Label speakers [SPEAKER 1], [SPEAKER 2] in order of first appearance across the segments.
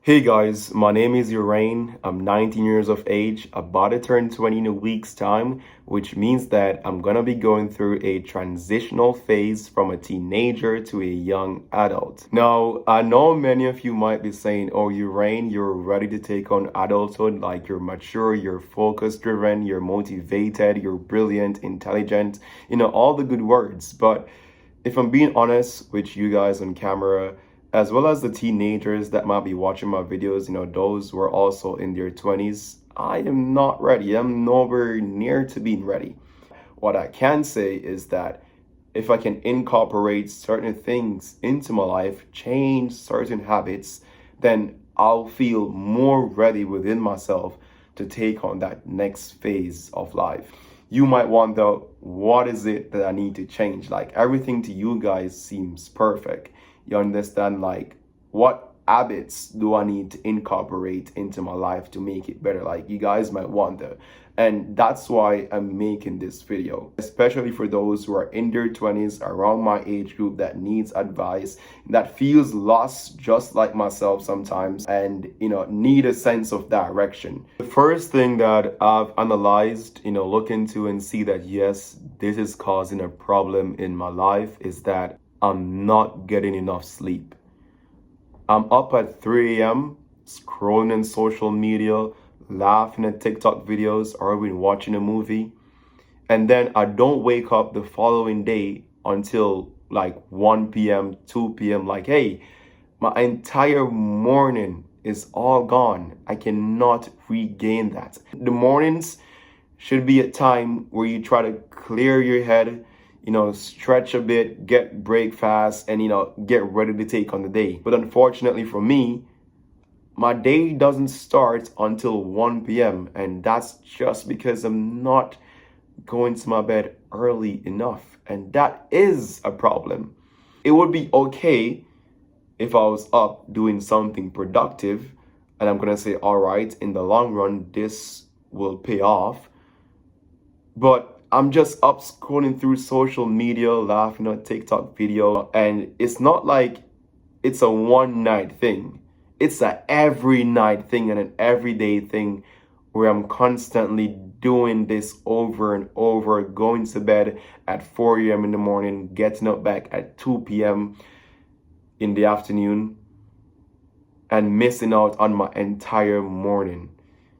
[SPEAKER 1] Hey guys, my name is Urain. I'm 19 years of age, about to turn 20 in a week's time, which means that I'm gonna be going through a transitional phase from a teenager to a young adult. Now, I know many of you might be saying, oh, Urain, you're ready to take on adulthood, like you're mature, you're focus driven, you're motivated, you're brilliant, intelligent, all the good words. But if I'm being honest with you guys on camera, as well as the teenagers that might be watching my videos, those who are also in their 20s, I am not ready. I'm nowhere near to being ready. What I can say is that if I can incorporate certain things into my life, change certain habits, then I'll feel more ready within myself to take on that next phase of life. You might wonder, what is it that I need to change? Like, everything to you guys seems perfect. You understand, like, what habits do I need to incorporate into my life to make it better? Like, you guys might wonder. And that's why I'm making this video, especially for those who are in their 20s, around my age group, that needs advice, that feels lost just like myself sometimes, and need a sense of direction. The first thing that I've analyzed, look into and see that yes, this is causing a problem in my life is that I'm not getting enough sleep. I'm up at 3 a.m. scrolling in social media, laughing at TikTok videos, or even watching a movie. And then I don't wake up the following day until like 1 p.m., 2 p.m. Like, hey, my entire morning is all gone. I cannot regain that. The mornings should be a time where you try to clear your head, stretch a bit, get breakfast, and, get ready to take on the day. But unfortunately for me, my day doesn't start until 1 p.m. And that's just because I'm not going to my bed early enough. And that is a problem. It would be okay if I was up doing something productive and I'm going to say, all right, in the long run, this will pay off. But I'm just up scrolling through social media, laughing at TikTok video, and it's not like it's a one night thing. It's a every night thing and an everyday thing where I'm constantly doing this over and over, going to bed at 4 a.m. in the morning, getting up back at 2 p.m. in the afternoon, and missing out on my entire morning.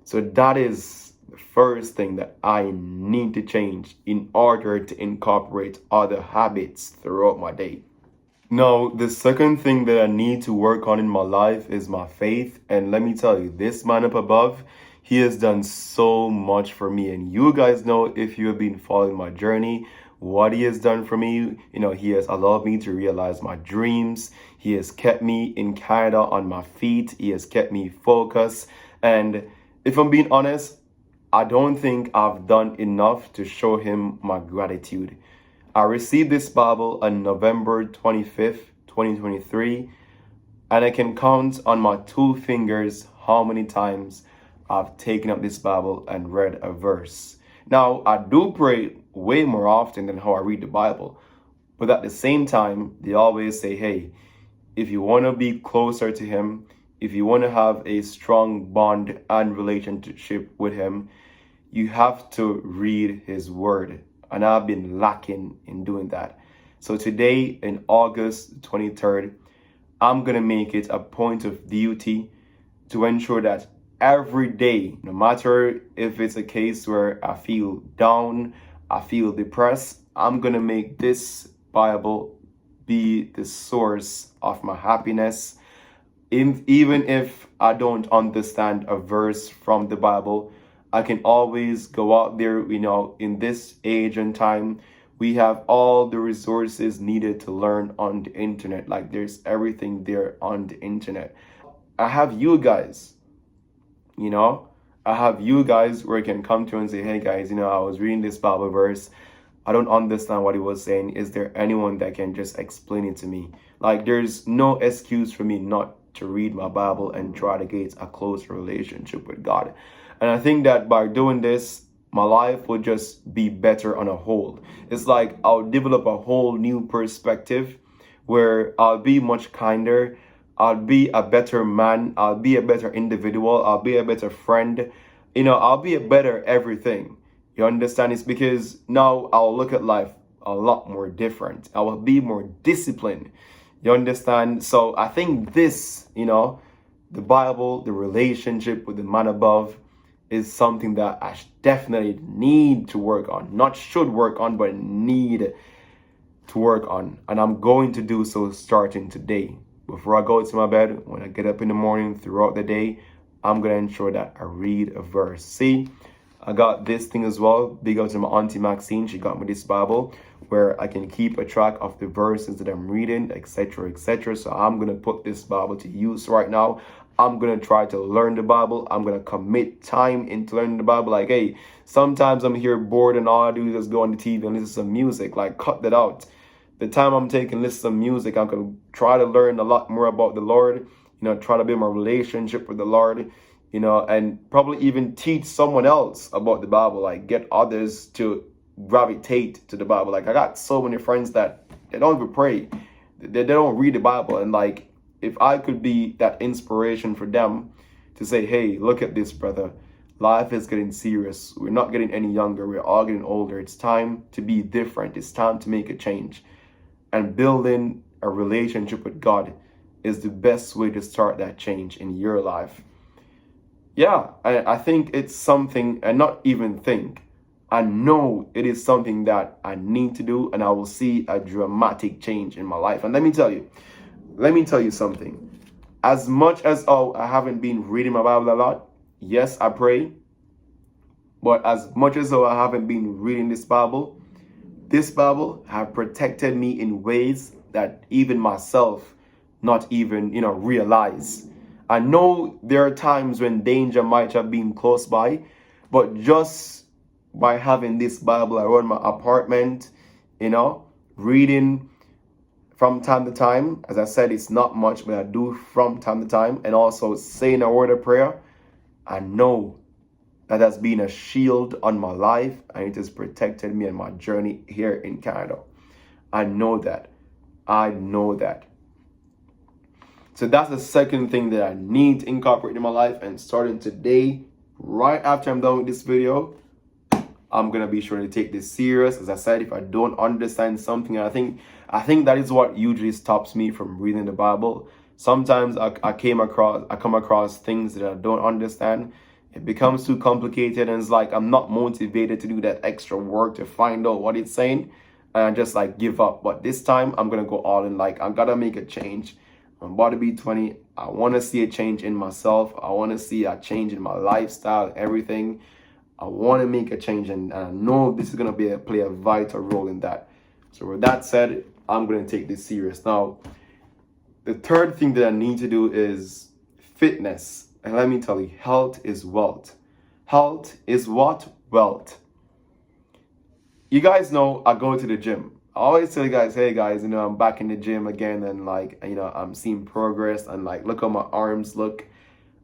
[SPEAKER 1] So that is the first thing that I need to change in order to incorporate other habits throughout my day. Now, the second thing that I need to work on in my life is my faith. And let me tell you, this man up above, he has done so much for me. And you guys know, if you have been following my journey, what he has done for me. He has allowed me to realize my dreams. He has kept me in Canada on my feet. He has kept me focused. And if I'm being honest, I don't think I've done enough to show him my gratitude. I received this Bible on November 25th, 2023, and I can count on my two fingers how many times I've taken up this Bible and read a verse. Now, I do pray way more often than how I read the Bible, but at the same time, they always say, hey, if you want to be closer to him, if you want to have a strong bond and relationship with him, you have to read his word. And I've been lacking in doing that. So today, in August 23rd, I'm going to make it a point of duty to ensure that every day, no matter if it's a case where I feel down, I feel depressed, I'm going to make this Bible be the source of my happiness. Even if I don't understand a verse from the Bible, I can always go out there, in this age and time, we have all the resources needed to learn on the internet. Like, there's everything there on the internet. I have you guys, I have you guys where I can come to and say, hey guys, I was reading this Bible verse. I don't understand what he was saying. Is there anyone that can just explain it to me? Like, there's no excuse for me not to read my Bible and try to get a close relationship with God. And I think that by doing this, my life will just be better on a whole. It's like I'll develop a whole new perspective where I'll be much kinder. I'll be a better man. I'll be a better individual. I'll be a better friend. I'll be a better everything. You understand? It's because now I'll look at life a lot more different. I will be more disciplined. You understand? So I think this, the Bible, the relationship with the man above is something that I definitely need to work on. Not should work on, but need to work on. And I'm going to do so starting today. Before I go to my bed, when I get up in the morning, throughout the day, I'm going to ensure that I read a verse. See, I got this thing as well. Big up to my auntie Maxine. She got me this Bible where I can keep a track of the verses that I'm reading, etc., etc. So I'm going to put this Bible to use right now. I'm going to try to learn the Bible. I'm going to commit time into learning the Bible. Like, hey, sometimes I'm here bored and all I do is just go on the TV and listen to some music. Like, cut that out. The time I'm taking listen to some music, I'm going to try to learn a lot more about the Lord, try to build my relationship with the Lord, and probably even teach someone else about the Bible, like get others to gravitate to the Bible. Like I got so many friends that they don't even pray. They don't read the Bible. And like, if I could be that inspiration for them to say, hey, look at this, brother. Life is getting serious. We're not getting any younger. We're all getting older. It's time to be different. It's time to make a change. And building a relationship with God is the best way to start that change in your life. Yeah, I think it's something, and not even think, I know it is something that I need to do, and I will see a dramatic change in my life. And let me tell you something. As much as I haven't been reading my Bible a lot, yes, I pray. But as much as I haven't been reading this Bible have protected me in ways that even myself not even, realize. I know there are times when danger might have been close by, but just by having this Bible around my apartment, reading from time to time, as I said, it's not much, but I do from time to time, and also saying a word of prayer, I know that has been a shield on my life, and it has protected me in my journey here in Canada. I know that. So that's the second thing that I need to incorporate in my life. And starting today, right after I'm done with this video, I'm going to be sure to take this serious. As I said, if I don't understand something, I think that is what usually stops me from reading the Bible. Sometimes I come across things that I don't understand. It becomes too complicated, and it's like I'm not motivated to do that extra work to find out what it's saying, and I just like give up. But this time I'm gonna go all in. Like I gotta make a change. I'm about to be 20. I want to see a change in myself. I want to see a change in my lifestyle, everything. I want to make a change, and I know this is gonna play a vital role in that. So with that said, I'm gonna take this serious. Now, the third thing that I need to do is fitness. And let me tell you, health is wealth. Health is what? Wealth. You guys know I go to the gym. I always tell you guys, hey guys, I'm back in the gym again, and like, I'm seeing progress, and like, look how my arms look.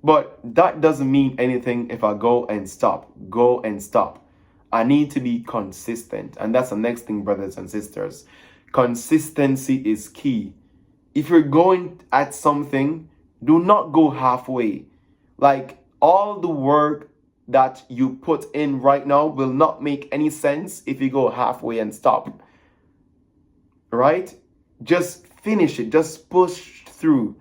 [SPEAKER 1] But that doesn't mean anything if I go and stop. I need to be consistent. And that's the next thing, brothers and sisters. Consistency is key. If you're going at something, do not go halfway. Like, all the work that you put in right now will not make any sense if you go halfway and stop. Right? Just finish it. Just push through.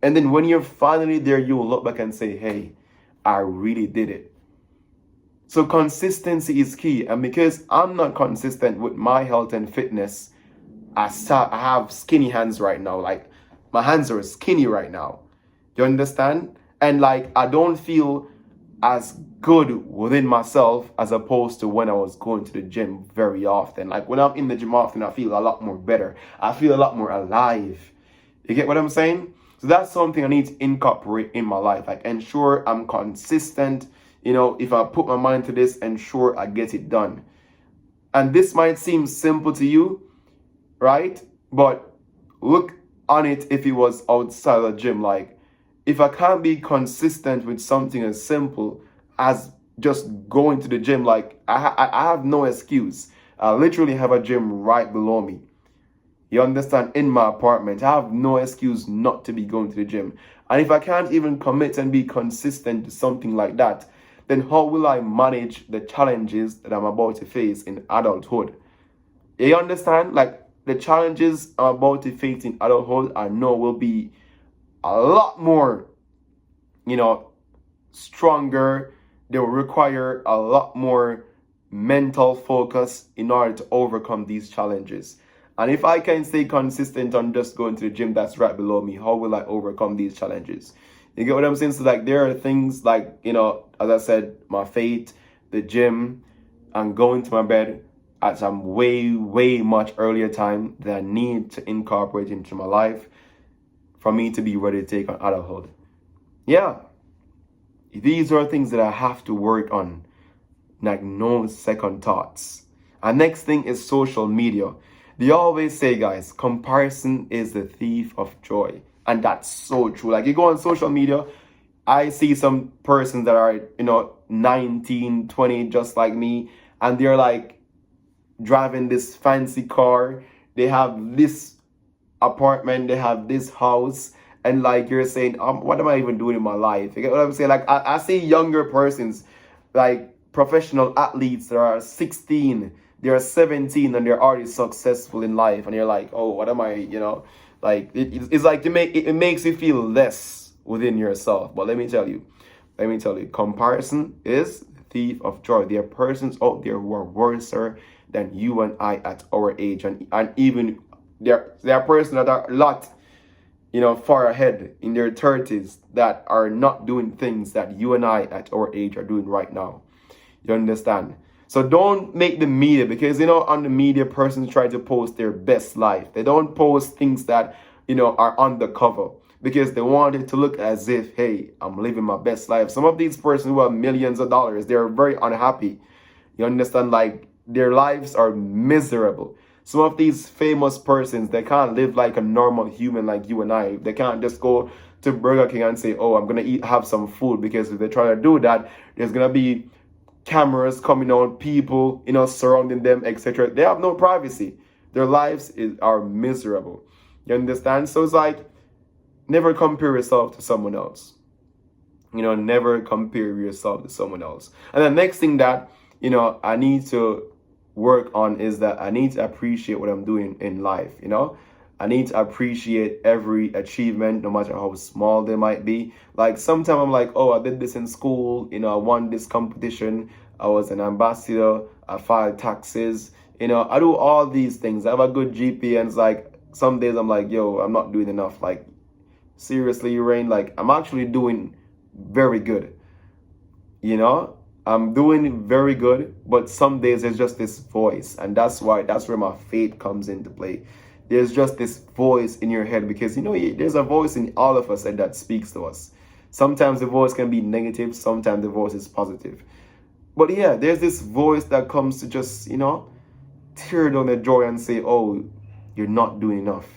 [SPEAKER 1] And then when you're finally there, you will look back and say, hey, I really did it. So consistency is key. And because I'm not consistent with my health and fitness, I have skinny hands right now. Like, my hands are skinny right now. You understand? And like, I don't feel as good within myself as opposed to when I was going to the gym very often. Like when I'm in the gym often, I feel a lot more better. I feel a lot more alive. You get what I'm saying? So that's something I need to incorporate in my life. Like ensure I'm consistent. If I put my mind to this, ensure I get it done. And this might seem simple to you, right? But look on it if it was outside the gym. Like, if I can't be consistent with something as simple as just going to the gym, like I have no excuse. I literally have a gym right below me. You understand? In my apartment. I have no excuse not to be going to the gym. And if I can't even commit and be consistent to something like that, then how will I manage the challenges that I'm about to face in adulthood? You understand? Like the challenges I'm about to face in adulthood, I know will be a lot more, you know, stronger. They will require a lot more mental focus in order to overcome these challenges. And if I can stay consistent on just going to the gym that's right below me, how will I overcome these challenges? You get what I'm saying? So like there are things like, as I said, my faith, the gym, and going to my bed at some way, way much earlier time that I need to incorporate into my life for me to be ready to take on adulthood. Yeah. These are things that I have to work on, like no second thoughts. And next thing is social media. They always say, guys, comparison is the thief of joy. And that's so true. Like you go on social media, I see some persons that are, 19, 20, just like me, and they're like driving this fancy car. They have this apartment, they have this house, and like you're saying, what am I even doing in my life? You get what I'm saying? Like I see younger persons, like professional athletes that are 16, they're 17, and they're already successful in life, and you're like, oh, what am I? Like it's like it makes you feel less within yourself. But let me tell you, comparison is the thief of joy. There are persons out there who are worse than you and I at our age, and even there are persons that are a lot, far ahead in their 30s that are not doing things that you and I at our age are doing right now. You understand? So don't make the media, because on the media, persons try to post their best life. They don't post things that are undercover, because they want it to look as if, hey, I'm living my best life. Some of these persons who have millions of dollars, they're very unhappy. You understand? Like their lives are miserable. Some of these famous persons, they can't live like a normal human like you and I. They can't just go to Burger King and say, oh, I'm going to have some food, because if they try to do that, there's going to be cameras coming on, people, surrounding them, etc. They have no privacy. Their lives are miserable. You understand? So it's like, never compare yourself to someone else. Never compare yourself to someone else. And the next thing that, I need to work on is that I need to appreciate what I'm doing in life. I need to appreciate every achievement, no matter how small they might be. Like sometimes I'm like, oh, I did this in school, I won this competition, I was an ambassador, I filed taxes, I do all these things. I have a good GPA, and it's like some days I'm like, yo, I'm not doing enough. Like seriously, Rain, like I'm actually doing very good. I'm doing very good, but some days there's just this voice, and that's where my faith comes into play. There's just this voice in your head, because there's a voice in all of us that speaks to us. Sometimes the voice can be negative, sometimes the voice is positive. But yeah, there's this voice that comes to just, tear down the joy and say, oh, you're not doing enough.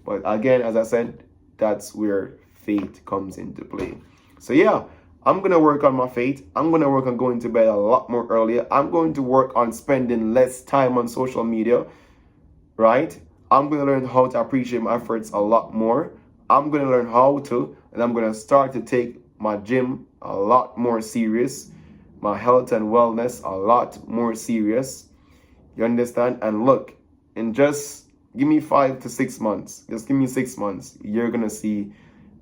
[SPEAKER 1] But again, as I said, that's where faith comes into play. So yeah, I'm going to work on my faith. I'm going to work on going to bed a lot more earlier. I'm going to work on spending less time on social media, right? I'm going to learn how to appreciate my efforts a lot more. I'm going to learn and I'm going to start to take my gym a lot more serious, my health and wellness a lot more serious. You understand? And look, in just give me 5 to 6 months, just give me 6 months, you're going to see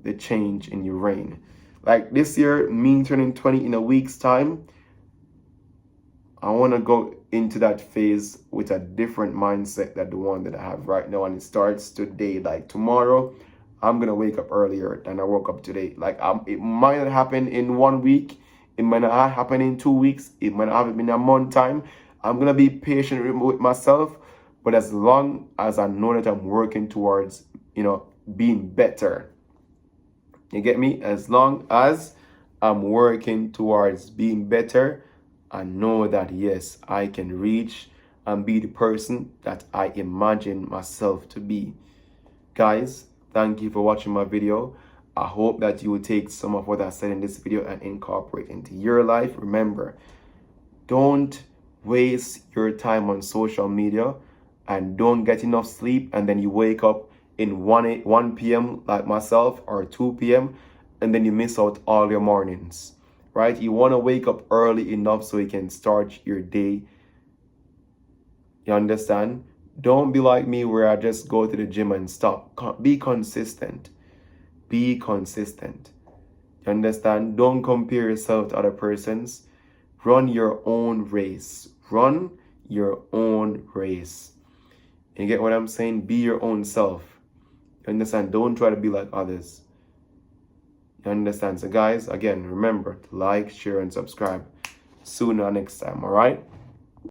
[SPEAKER 1] the change in your reign. Like this year, me turning 20 in a week's time, I want to go into that phase with a different mindset than the one that I have right now. And it starts today. Like tomorrow, I'm going to wake up earlier than I woke up today. Like it might not happen in 1 week. It might not happen in 2 weeks. It might not happen in a month time. I'm going to be patient with myself. But as long as I know that I'm working towards, being better. You get me? As long as I'm working towards being better, I know that, yes, I can reach and be the person that I imagine myself to be. Guys, thank you for watching my video. I hope that you will take some of what I said in this video and incorporate into your life. Remember, don't waste your time on social media and don't get enough sleep, and then you wake up in 1 p.m. like myself, or 2 p.m., and then you miss out all your mornings, right? You want to wake up early enough so you can start your day. You understand? Don't be like me where I just go to the gym and stop. Be consistent. Be consistent. You understand? Don't compare yourself to other persons. Run your own race. Run your own race. You get what I'm saying? Be your own self. You understand? Don't try to be like others. You understand? So guys, again, remember to like, share, and subscribe. See you next time, alright?